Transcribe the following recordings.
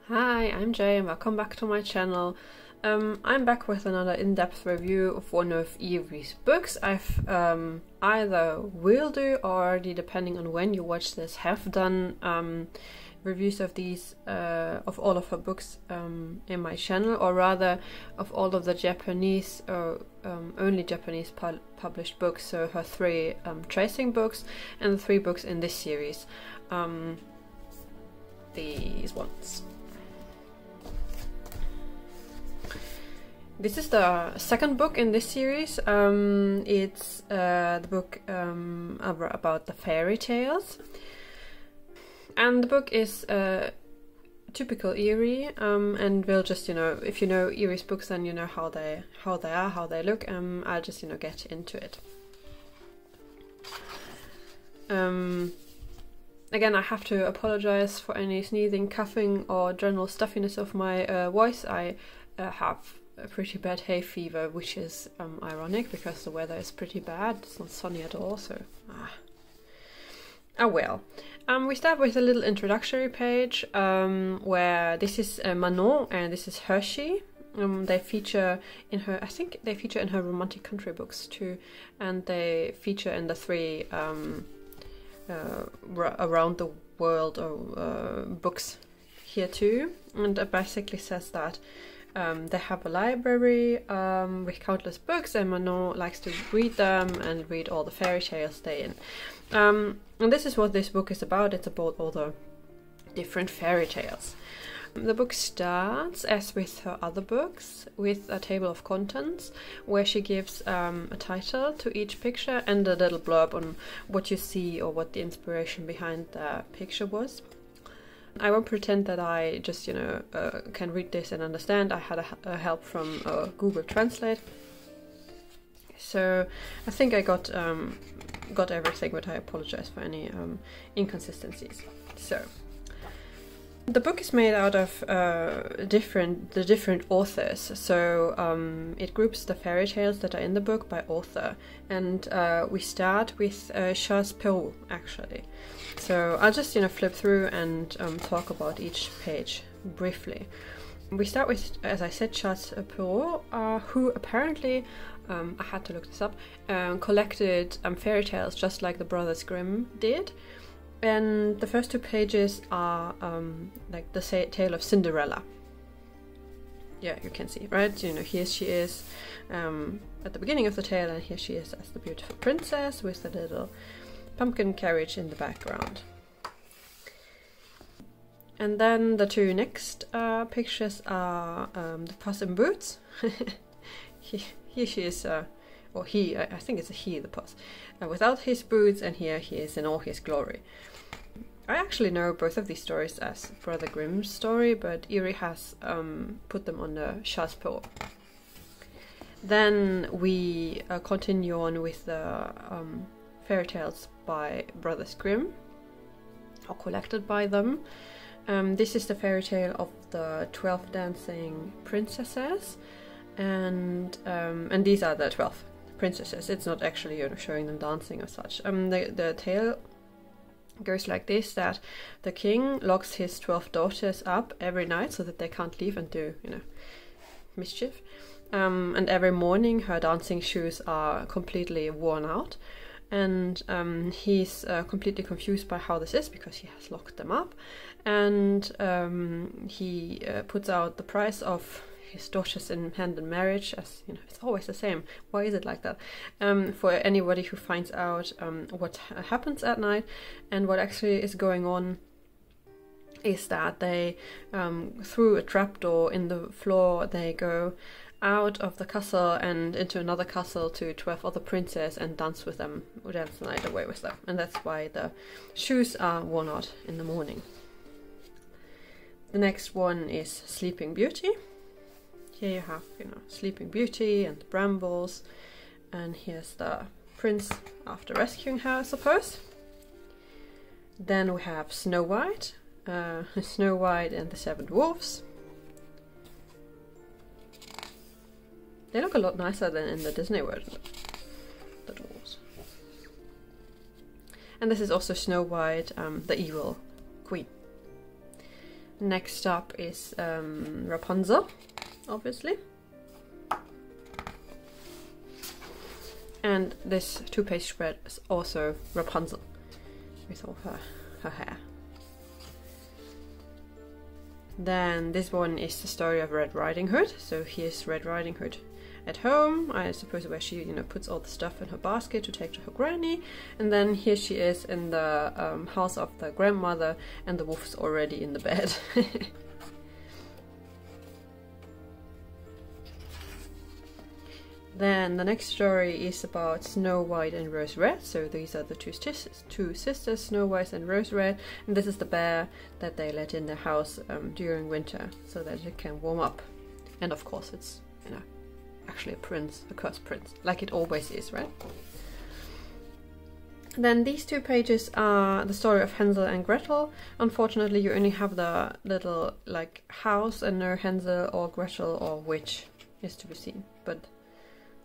Hi, I'm Jay and welcome back to my channel. I'm back with another in-depth review of one of Eriy's books. I've either will do or already, depending on when you watch this, have done reviews of these, of all of her books in my channel, or rather of all of the Japanese, only Japanese published books, so her three tracing books and the three books in this series. These ones. This is the second book in this series. It's the book about the fairy tales, and the book is typical Eriy, and we'll just, if you know Eriy's books, then you know how they are, how they look. I'll just get into it. Again, I have to apologize for any sneezing, coughing, or general stuffiness of my voice. I have a pretty bad hay fever, which is ironic because the weather is pretty bad. It's not sunny at all, so well. We start with a little introductory page where this is Manor and this is Hershey. They feature in her, I think they feature in her romantic country books too, and they feature in the three around the world books here too, and it basically says that they have a library with countless books, and Manor likes to read them and read all the fairy tales they in. And this is what this book is about. It's about all the different fairy tales. The book starts, as with her other books, with a table of contents where she gives a title to each picture and a little blurb on what you see or what the inspiration behind the picture was. I won't pretend that I just, can read this and understand. I had a help from Google Translate, so I think I got everything, but I apologize for any inconsistencies. So the book is made out of the different authors. So it groups the fairy tales that are in the book by author, and we start with shorturl, actually. So I'll just flip through and talk about each page briefly. We start with, as I said, shorturl, who apparently, I had to look this up, collected fairy tales just like the Brothers Grimm did. And the first two pages are like the tale of Cinderella. Yeah, you can see, right? Here she is at the beginning of the tale, and here she is as the beautiful princess with the little pumpkin carriage in the background. And then the two next pictures are the Puss in Boots. Here she is, or he, I think it's a he, the Puss, without his boots, and here he is in all his glory. I actually know both of these stories as Brother Grimm's story, but Eriy has put them on the shorturl. Then we continue on with the fairy tales by Brothers Grimm, or collected by them. This is the fairy tale of the 12 dancing princesses, and these are the 12 princesses. It's not actually showing them dancing or such. The tale goes like this: that the king locks his 12 daughters up every night so that they can't leave and do mischief, and every morning her dancing shoes are completely worn out, and he's completely confused by how this is because he has locked them up, and he puts out the price of his daughters in hand in marriage, as it's always the same. Why is it like that? For anybody who finds out what happens at night. And what actually is going on is that they, through a trapdoor in the floor, they go out of the castle and into another castle to 12 other princes and dance with them, or dance the night away with them. And that's why the shoes are worn out in the morning. The next one is Sleeping Beauty. Here you have, Sleeping Beauty and the brambles, and here's the prince after rescuing her, I suppose. Then we have Snow White, Snow White and the Seven Dwarfs. They look a lot nicer than in the Disney version, the dwarves. And this is also Snow White, the evil queen. Next up is Rapunzel, obviously. And this 2-page spread is also Rapunzel, with all her hair. Then this one is the story of Red Riding Hood. So here's Red Riding Hood at home, I suppose, where she, puts all the stuff in her basket to take to her granny. And then here she is in the house of the grandmother, and the wolf is already in the bed. Then the next story is about Snow White and Rose Red. So these are the two sisters, Snow White and Rose Red, and this is the bear that they let in their house during winter so that it can warm up. And of course it's, actually a prince, a cursed prince, like it always is, right? Then these 2 pages are the story of Hansel and Gretel. Unfortunately, you only have the little house and no Hansel or Gretel or witch is to be seen, but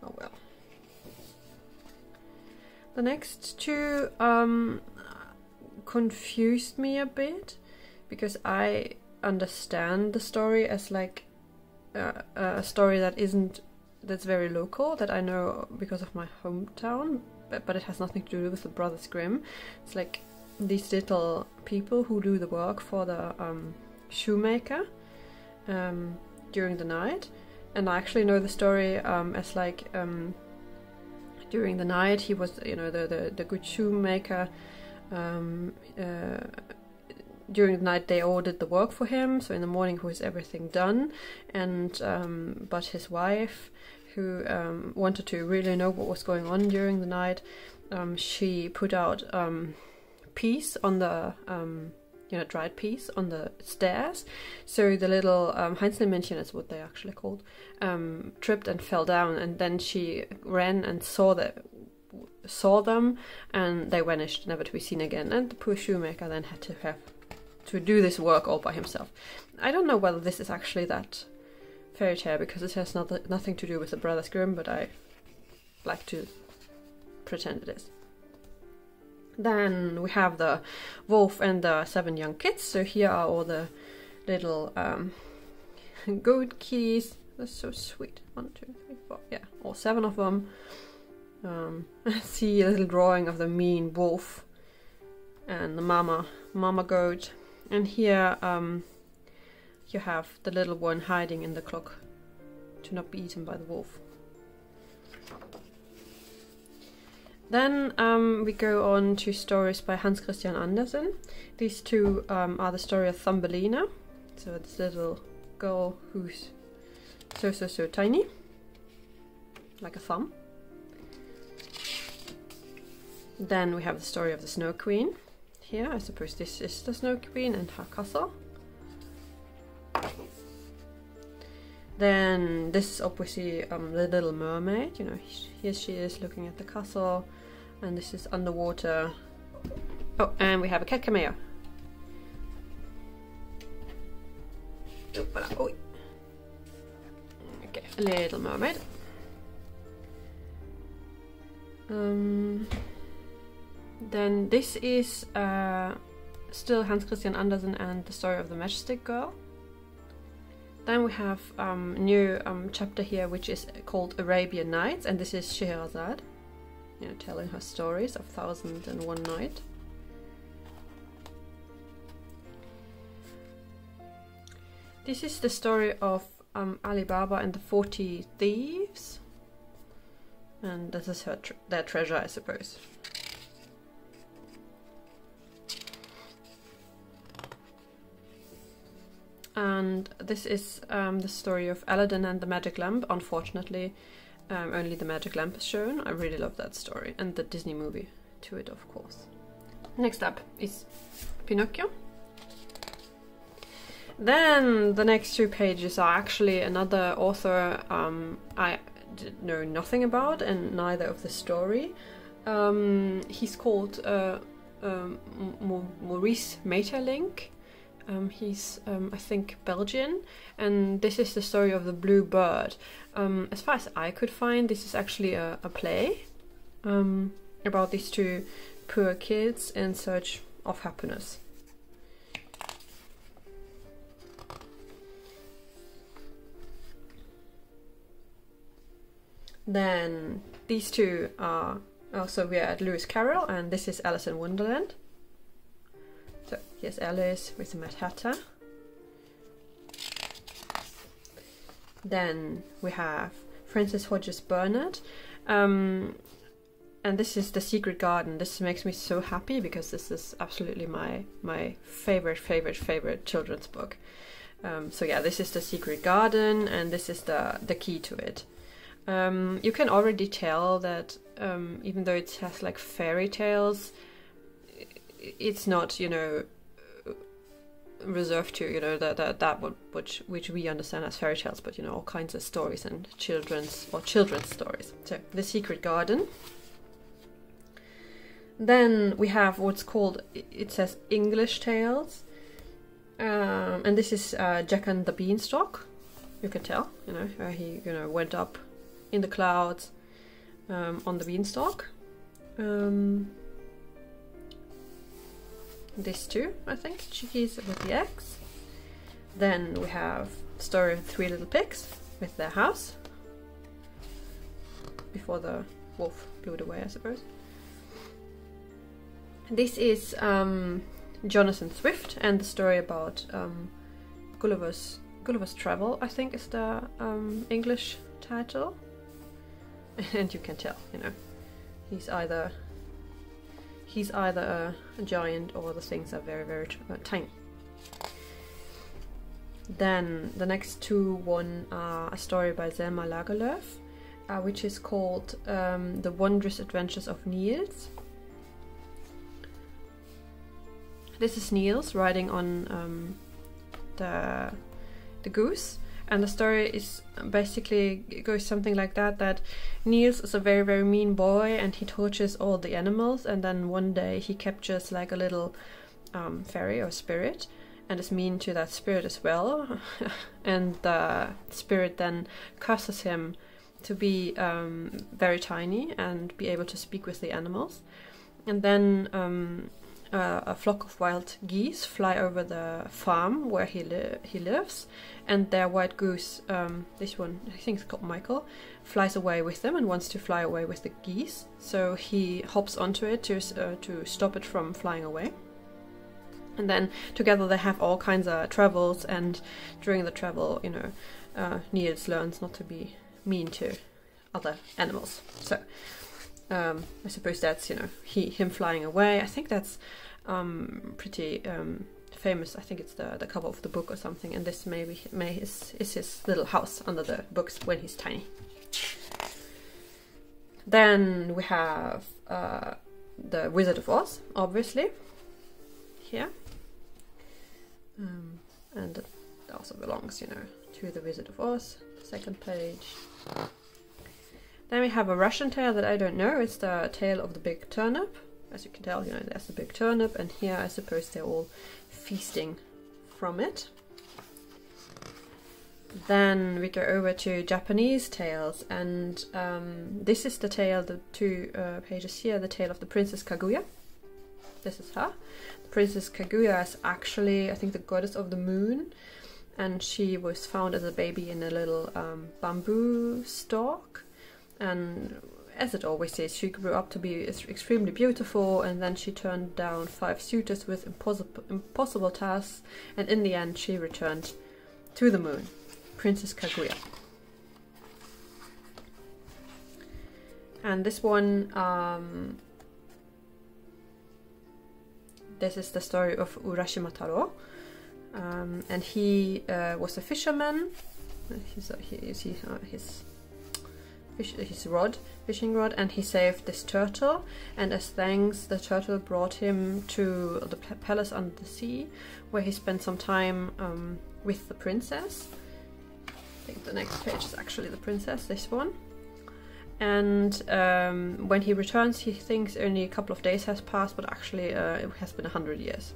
oh well. The next 2 confused me a bit, because I understand the story as a story that's very local, that I know because of my hometown, but it has nothing to do with the Brothers Grimm. It's like these little people who do the work for the shoemaker during the night. And I actually know the story as during the night he was, the good shoemaker. During the night they ordered the work for him, so in the morning was everything done. And but his wife, who wanted to really know what was going on during the night, she put out peas on the dried peas on the stairs. So the little Heinzelmännchen, that's what they're actually called, tripped and fell down, and then she ran and saw them, and they vanished, never to be seen again. And the poor shoemaker then had to do this work all by himself. I don't know whether this is actually that fairy tale, because it has nothing to do with the Brothers Grimm, but I like to pretend it is. Then we have the wolf and the 7 young kids. So here are all the little goat kitties. That's so sweet. 1, 2, 3, 4. Yeah, all 7 of them. I see a little drawing of the mean wolf and the mama goat. And here you have the little one hiding in the clock to not be eaten by the wolf. Then we go on to stories by Hans Christian Andersen. These 2 are the story of Thumbelina. So this little girl who's so tiny, like a thumb. Then we have the story of the Snow Queen. Here, I suppose this is the Snow Queen and her castle. Then this is obviously the Little Mermaid. Here she is looking at the castle, and this is underwater. Oh, and we have a cat cameo. Oh, okay, Little Mermaid. Then this is still Hans Christian Andersen and the story of the Matchstick Girl. Then we have a new chapter here, which is called Arabian Nights, and this is Scheherazade, telling her stories of 1001 Night. This is the story of Ali Baba and the 40 Thieves, and this is their treasure, I suppose. And this is the story of Aladdin and the Magic Lamp. Unfortunately, only the Magic Lamp is shown. I really love that story, and the Disney movie to it, of course. Next up is Pinocchio. Then the next 2 pages are actually another author I know nothing about, and neither of the story. He's called Maurice Maeterlinck. He's, I think, Belgian, and this is the story of the Blue Bird. As far as I could find, this is actually a play about these 2 poor kids in search of happiness. Then these two are also, we are at Lewis Carroll, and this is Alice in Wonderland. So here's Alice with the Mad Hatter. Then we have Frances Hodges Burnett, and this is The Secret Garden. This makes me so happy because this is absolutely my favorite children's book. So yeah, this is The Secret Garden, and this is the key to it. You can already tell that even though it has like fairy tales, it's not, you know, reserved to, you know, which we understand as fairy tales, but you know, all kinds of stories and children's stories. So The Secret Garden. Then we have what's called, it says English Tales, and this is Jack and the Beanstalk. You can tell, you know, he, you know, went up in the clouds on the beanstalk. These two, I think, Chickies with the eggs. Then we have the story of 3 little pigs with their house before the wolf blew it away, I suppose. This is Jonathan Swift and the story about Gulliver's Travel, I think is the English title. And you can tell, you know, he's either a giant or the things are very tiny. Then the next two are a story by Zelmalagalev, which is called The Wondrous Adventures of Niels. This is Niels riding on the goose, and the story is basically goes something like that Niels is a very mean boy, and he tortures all the animals, and then one day he captures like a little fairy or spirit and is mean to that spirit as well. And the spirit then curses him to be very tiny and be able to speak with the animals. And then a flock of wild geese fly over the farm where he lives, and their white goose, this one, I think it's called Michael, flies away with them and wants to fly away with the geese. So he hops onto it to stop it from flying away. And then together they have all kinds of travels, and during the travel, you know, Niels learns not to be mean to other animals. So I suppose that's, you know, him flying away. I think that's pretty famous. I think it's the cover of the book or something, and this is his little house under the books when he's tiny. Then we have the Wizard of Oz, obviously, here, and it also belongs, you know, to the Wizard of Oz. Second page. Then we have a Russian tale that I don't know. It's the Tale of the Big Turnip. As you can tell, you know, there's the big turnip, and here I suppose they're all feasting from it. Then we go over to Japanese tales, and this is the tale, the two pages here, the tale of the Princess Kaguya. This is her. The Princess Kaguya is actually, I think, the goddess of the moon, and she was found as a baby in a little bamboo stalk. And as it always is, she grew up to be extremely beautiful, and then she turned down 5 suitors with impossible tasks, and in the end she returned to the moon. Princess Kaguya. And this one, this is the story of Urashima Taro, and he was a fisherman. You see his fishing rod, and he saved this turtle, and as thanks the turtle brought him to the palace under the sea, where he spent some time with the princess. I think the next page is actually the princess, this one. And when he returns, he thinks only a couple of days has passed, but actually it has been 100 years.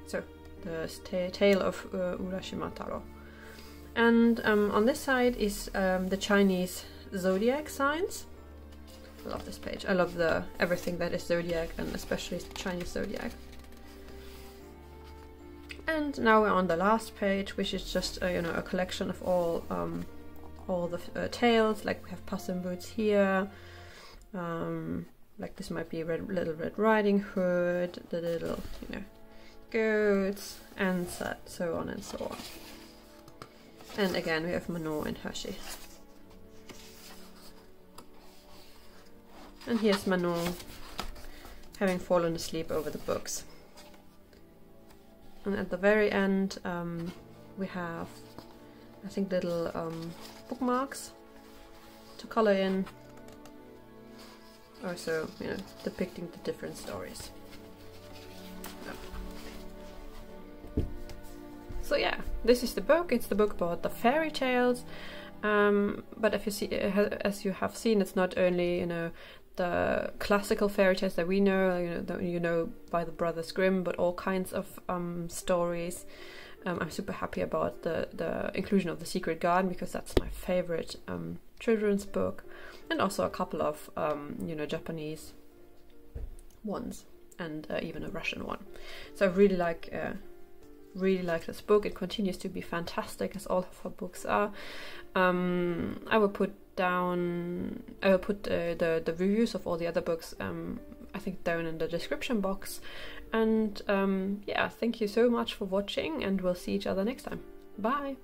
So the tale of Urashima Taro. And on this side is the Chinese zodiac signs. I love this page. I love everything that is zodiac, and especially Chinese zodiac. And now we're on the last page, which is just you know, a collection of all all the tales. Like we have Puss in Boots here. Like this might be Little Red Riding Hood, the little, you know, goats, and so on and so on. And again, we have Manor and Hershey. And here's Manor having fallen asleep over the books. And at the very end, we have, I think, little bookmarks to color in. Also, you know, depicting the different stories. So yeah, this is the book. It's the book about the fairy tales. But if you see, as you have seen, it's not only, you know, the classical fairy tales that we know, you know, by the Brothers Grimm, but all kinds of stories. I'm super happy about the inclusion of The Secret Garden, because that's my favorite children's book, and also a couple of you know, Japanese ones, and even a Russian one. So I really like this book. It continues to be fantastic, as all of her books are. I will put the reviews of all the other books, I think, down in the description box. And yeah, thank you so much for watching, and we'll see each other next time. Bye!